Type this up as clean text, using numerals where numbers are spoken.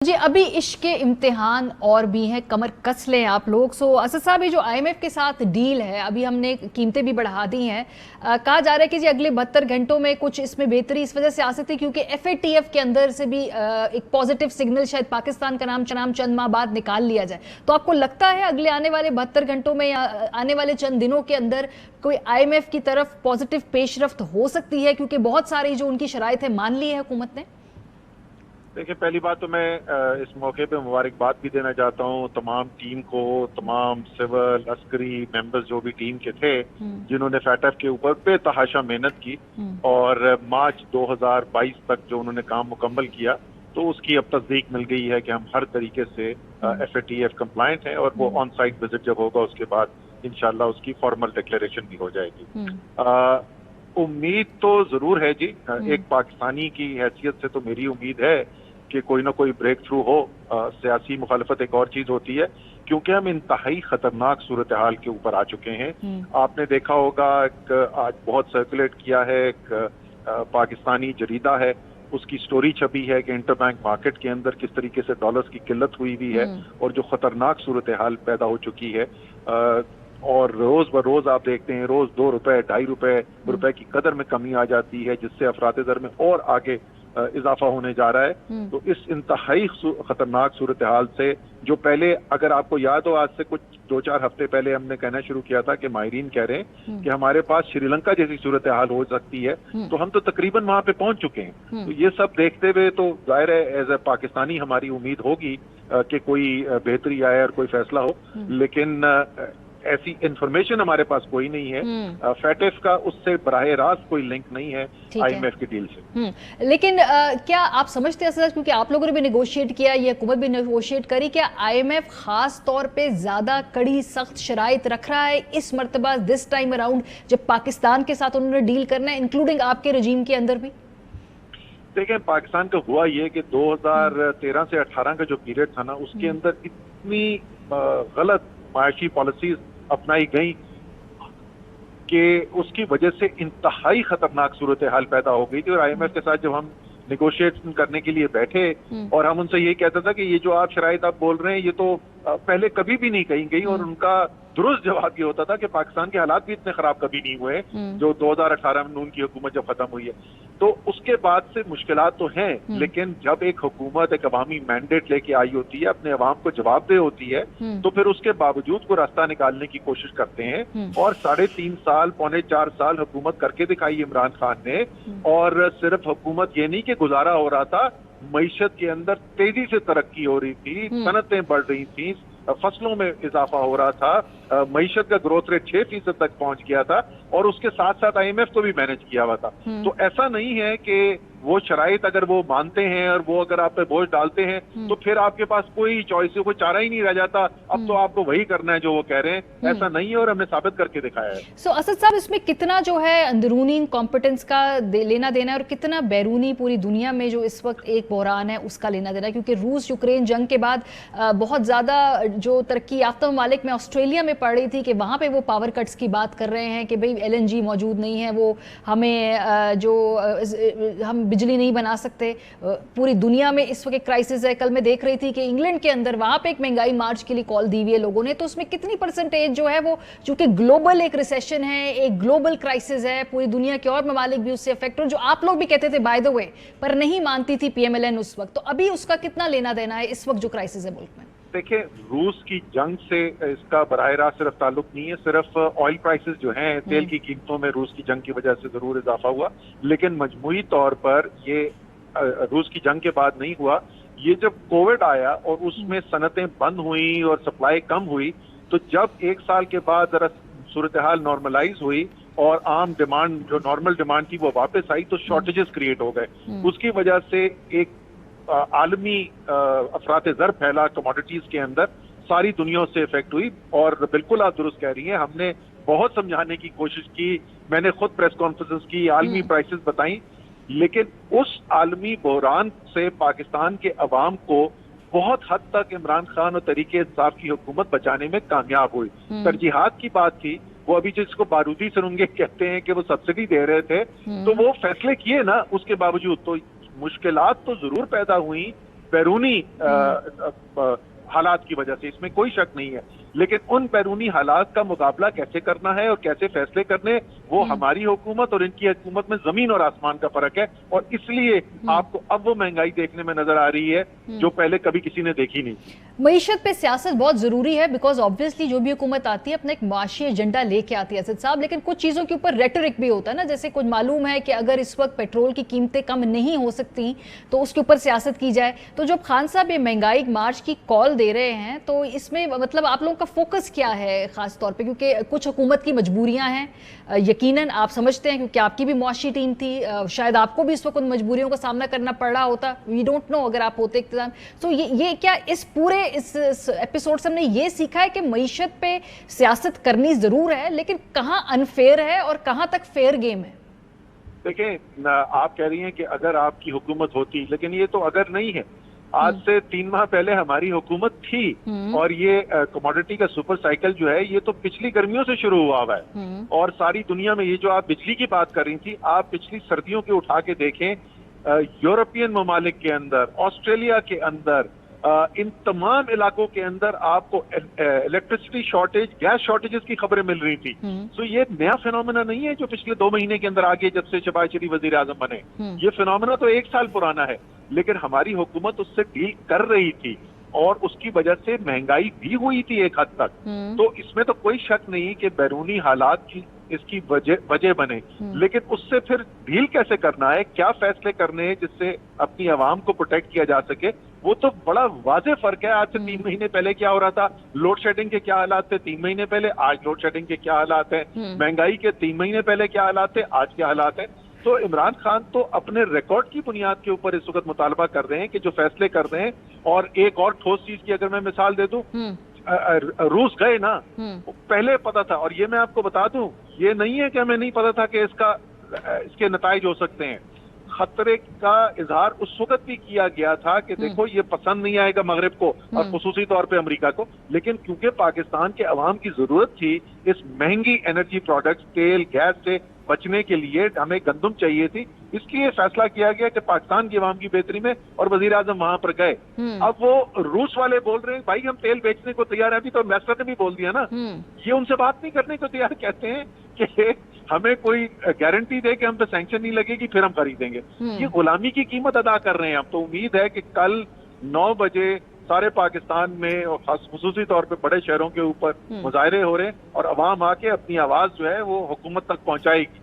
जी अभी इश्क के इम्तिहान और भी हैं, कमर कस लें आप लोग। असद साहब, ये जो आईएमएफ के साथ डील है, अभी हमने कीमतें भी बढ़ा दी हैं। कहा जा रहा है कि जी अगले 72 घंटों में कुछ इसमें बेहतरी इस वजह से आ सकती है क्योंकि एफएटीएफ के अंदर से भी एक पॉजिटिव सिग्नल शायद पाकिस्तान का नाम चंद माह बाद निकाल लिया जाए। तो आपको लगता है अगले आने वाले 72 घंटों में या आने वाले चंद दिनों के अंदर कोई आईएमएफ की तरफ पॉजिटिव पेशरफ्त हो सकती है, क्योंकि बहुत सारी जो उनकी शराइत है मान ली है हुकूमत ने? देखिए, पहली बात तो मैं इस मौके पे मुबारकबाद भी देना चाहता हूँ तमाम टीम को, तमाम सिविल अस्करी मेंबर्स जो भी टीम के थे जिन्होंने फैटफ के ऊपर बेतहाशा मेहनत की और मार्च 2022 तक जो उन्होंने काम मुकम्मल किया, तो उसकी अब तस्दीक मिल गई है कि हम हर तरीके से एफएटीएफ कंप्लायंट हैं और वो ऑन साइट विजिट जब होगा उसके बाद इंशाल्लाह उसकी फॉर्मल डिक्लेरेशन भी हो जाएगी। उम्मीद तो जरूर है जी, एक पाकिस्तानी की हैसियत से तो मेरी उम्मीद है कि कोई ना कोई ब्रेक थ्रू हो। सियासी मुखालफत एक और चीज होती है, क्योंकि हम इंतहाई खतरनाक सूरत हाल के ऊपर आ चुके हैं। आपने देखा होगा, आज बहुत सर्कुलेट किया है, एक पाकिस्तानी जरीदा है, उसकी स्टोरी छपी है कि इंटरबैंक मार्केट के अंदर किस तरीके से डॉलर्स की किल्लत हुई है और जो खतरनाक सूरत हाल पैदा हो चुकी है। और रोज ब रोज आप देखते हैं, रोज 2 रुपए 2.5 रुपए की कदर में कमी आ जाती है, जिससे अफरात दर में और आगे इजाफा होने जा रहा है। तो इस इंतहाई खतरनाक सूरत हाल से, जो पहले अगर आपको याद हो, आज से कुछ 2-4 हफ्ते पहले हमने कहना शुरू किया था कि माहिरीन कह रहे हैं कि हमारे पास श्रीलंका जैसी सूरत हाल हो सकती है, तो हम तो तकरीबन वहां पे पहुंच चुके हैं। तो ये सब देखते हुए तो जाहिर है एज ए पाकिस्तानी हमारी उम्मीद होगी कि कोई बेहतरी आए और कोई फैसला हो, लेकिन ऐसी इंफॉर्मेशन हमारे पास कोई नहीं है। फैटेफ का उससे बराह रास्त कोई लिंक नहीं है आईएमएफ की डील से। लेकिन क्या आप समझते हैं सर, क्योंकि आप लोगों ने भी नेगोशिएट किया, ये हुकूमत भी नेगोशिएट करी, क्या आईएमएफ खास तौर पे ज्यादा कड़ी सख्त शराइत रख रहा है इस मरतबा, दिस टाइम अराउंड, जब पाकिस्तान के साथ उन्होंने डील करना है, इंक्लूडिंग आपके रजीम के अंदर भी? देखें, पाकिस्तान का हुआ ये कि 2013 से 18 का जो पीरियड था ना, उसके अंदर इतनी गलत माशी पॉलिसीज अपनाई गई कि उसकी वजह से इंतहाई खतरनाक सूरत हाल पैदा हो गई थी। और आईएमएफ के साथ जब हम निगोशिएशन करने के लिए बैठे और हम उनसे यही कहता था कि ये जो आप शराइत आप बोल रहे हैं, ये तो पहले कभी भी नहीं कही गई, और उनका दुरुस्त जवाब ये होता था कि पाकिस्तान के हालात भी इतने खराब कभी नहीं हुए जो 2018 में नून की हुकूमत जब खत्म हुई है। तो उसके बाद से मुश्किलात तो हैं, लेकिन जब एक हुकूमत एक अवामी मैंडेट लेके आई होती है, अपने अवाम को जवाबदेह होती है, तो फिर उसके बावजूद को रास्ता निकालने की कोशिश करते हैं। और 3.5 साल 3.25 साल हुकूमत करके दिखाई इमरान खान ने। और सिर्फ हुकूमत ये नहीं कि गुजारा हो रहा था, मईशत के अंदर तेजी से तरक्की हो रही थी, सनतें बढ़ रही थी, फसलों में इजाफा हो रहा था, मईशत का ग्रोथ रेट 6% तक पहुंच गया था, और उसके साथ साथ आईएमएफ को भी मैनेज किया हुआ था। तो ऐसा नहीं है कि वो शराइत अगर वो मानते हैं और वो अगर आप पे बोझ डालते हैं तो फिर आपके पास कोई चॉइस, कोई चारा ही नहीं रह जाता, अब तो आपको वही करना है जो वो कह रहे हैं। ऐसा नहीं है और हमने साबित करके दिखाया है। असद साहब, इसमें कितना जो है अंदरूनी कॉम्पिटेंस का लेना देना है और कितना बैरूनी पूरी दुनिया में जो इस वक्त एक बहरान है उसका लेना देना है? क्योंकि रूस यूक्रेन जंग के बाद बहुत ज्यादा जो तरक्की याफ्ता ममालिक में ऑस्ट्रेलिया में पड़ रही थी कि वहां पे वो पावर कट्स की बात कर रहे हैं कि भाई एलएनजी मौजूद नहीं है, वो हमें हम बिजली नहीं बना सकते। पूरी दुनिया में इस वक्त एक क्राइसिस है। कल मैं देख रही थी कि इंग्लैंड के अंदर वहां पे एक महंगाई मार्च के लिए कॉल दी हुई है लोगों ने, तो उसमें कितनी परसेंटेज जो है वो, चूंकि ग्लोबल एक रिसेशन है, एक ग्लोबल क्राइसिस है, पूरी दुनिया के और ममालिक भी उससे अफेक्ट हो, जो आप लोग भी कहते थे बाय द वे, पर नहीं मानती थी पीएमएलएन उस वक्त, तो अभी उसका कितना लेना देना है इस वक्त जो क्राइसिस है मुल्क में? देखिए, रूस की जंग से इसका बराह रास्त सिर्फ ताल्लुक नहीं है, सिर्फ ऑयल प्राइसेस जो हैं, तेल की कीमतों में रूस की जंग की वजह से जरूर इजाफा हुआ, लेकिन मजमूई तौर पर ये रूस की जंग के बाद नहीं हुआ। ये जब कोविड आया और उसमें सनतें बंद हुई और सप्लाई कम हुई, तो जब 1 साल के बाद जरा सूरत हाल नॉर्मलाइज हुई और आम डिमांड जो नॉर्मल डिमांड थी वो वापस आई, तो शॉर्टेजेस क्रिएट हो गए। उसकी वजह से एक आलमी अफरात ज़र फैला कमोडिटीज के अंदर, सारी दुनिया से इफेक्ट हुई। और बिल्कुल आप दुरुस्त कह रही हैं, हमने बहुत समझाने की कोशिश की, मैंने खुद प्रेस कॉन्फ्रेंस की, आलमी प्राइसेस बताई, लेकिन उस आलमी बहरान से पाकिस्तान के अवाम को बहुत हद तक इमरान खान और तरीके इंसाफ की हुकूमत बचाने में कामयाब हुई। तरजीहात की बात थी, वो अभी जिसको बारूदी सुरंगे कहते हैं कि वो सब्सिडी दे रहे थे, तो वो फैसले किए ना, उसके बावजूद तो मुश्किलात तो जरूर पैदा हुई, बैरूनी हालात की वजह से, इसमें कोई शक नहीं है, लेकिन उन बैरूनी हालात का मुकाबला कैसे करना है और कैसे फैसले करने, वो हमारी हुकूमत और इनकी हुकूमत में जमीन और आसमान का फर्क है। और इसलिए आपको अब वो महंगाई देखने में नजर आ रही है जो पहले कभी किसी ने देखी नहीं। मईशत पे सियासत बहुत जरूरी है, बिकॉज ऑब्वियसली जो भी हुकूमत आती है अपना एक माशी एजेंडा लेके आती है असद साहब, लेकिन कुछ चीज़ों के ऊपर रेटरिक भी होता है ना, जैसे कुछ मालूम है कि अगर इस वक्त पेट्रोल की कीमतें कम नहीं हो सकती तो उसके ऊपर सियासत की जाए। तो जब खान साहब ये महंगाई मार्च की कॉल दे रहे हैं तो इसमें मतलब आप लोगों का फोकस क्या है खास तौर पे, क्योंकि कुछ हुकूमत की मजबूरियां हैं, यकीनन आप समझते हैं क्योंकि आपकी भी मुआशी टीम थी, शायद आपको भी इस वक्त उन मजबूरियों का सामना करना पड़ रहा होता, वी डोंट नो अगर आप होते इख्तियार। तो ये क्या इस पूरे इस एपिसोड से हमने ये सीखा है कि मईशत पे सियासत करनी जरूर है, लेकिन कहाँ अनफेयर है और कहाँ तक फेयर गेम है? देखें, आप कह रही हैं कि अगर आपकी हुकूमत होती, लेकिन ये तो अगर नहीं है। आज से 3 माह पहले हमारी हुकूमत थी और ये कमोडिटी का सुपर साइकिल जो है ये तो पिछली गर्मियों से शुरू हुआ है। और सारी दुनिया में ये जो आप बिजली की बात कर रही थी, आप पिछली सर्दियों के उठा के देखें, यूरोपियन ममालिक के अंदर, ऑस्ट्रेलिया के अंदर, इन तमाम इलाकों के अंदर आपको इलेक्ट्रिसिटी शॉर्टेज, गैस शॉर्टेजेस की खबरें मिल रही थी। तो ये नया फिनोमेना नहीं है जो पिछले 2 महीने के अंदर आगे जब से शहबाज शरीफ वजीर आजम बने। ये फिनोमेना तो 1 साल पुराना है, लेकिन हमारी हुकूमत उससे डील कर रही थी और उसकी वजह से महंगाई भी हुई थी एक हद तक। तो इसमें तो कोई शक नहीं कि बैरूनी हालात की इसकी वजह बने, लेकिन उससे फिर डील कैसे करना है, क्या फैसले करने हैं जिससे अपनी आवाम को प्रोटेक्ट किया जा सके, वो तो बड़ा वाज़ेह फर्क है। आज से 3 महीने पहले क्या हो रहा था, लोड शेडिंग के क्या हालात थे 3 महीने पहले, आज लोड शेडिंग के क्या हालात हैं, महंगाई के 3 महीने पहले क्या हालात थे, आज क्या हालात हैं। तो इमरान खान तो अपने रिकॉर्ड की बुनियाद के ऊपर इस वक्त मुतालबा कर रहे हैं कि जो फैसले कर रहे हैं। और एक और ठोस चीज की अगर मैं मिसाल दे दूं, रूस गए ना, पहले पता था, और ये मैं आपको बता दूं, ये नहीं है कि हमें नहीं पता था कि इसके नताइज हो सकते हैं। खतरे का इजहार उस वक्त भी किया गया था कि देखो ये पसंद नहीं आएगा मगरिब को और खुसूसी तौर पे अमेरिका को, लेकिन क्योंकि पाकिस्तान के अवाम की जरूरत थी इस महंगी एनर्जी प्रोडक्ट्स, तेल गैस से बचने के लिए, हमें गंदम चाहिए थी, इसलिए फैसला किया गया कि पाकिस्तान की अवाम की बेहतरी में, और वजीर आजम वहां पर गए। अब वो रूस वाले बोल रहे हैं भाई हम तेल बेचने को तैयार है, अभी तो एम्बेसडर ने भी बोल दिया ना, ये उनसे बात नहीं करने को तैयार, कहते हैं कि हमें कोई गारंटी दे कि हम पे सैंक्शन नहीं लगेगी फिर हम खरीदेंगे। ये गुलामी की कीमत अदा कर रहे हैं हम। तो उम्मीद है कि कल 9 बजे सारे पाकिस्तान में और खासूसी तौर पे बड़े शहरों के ऊपर मुजाहरे हो रहे हैं और अवाम आके अपनी आवाज जो है वो हुकूमत तक पहुंचाएगी।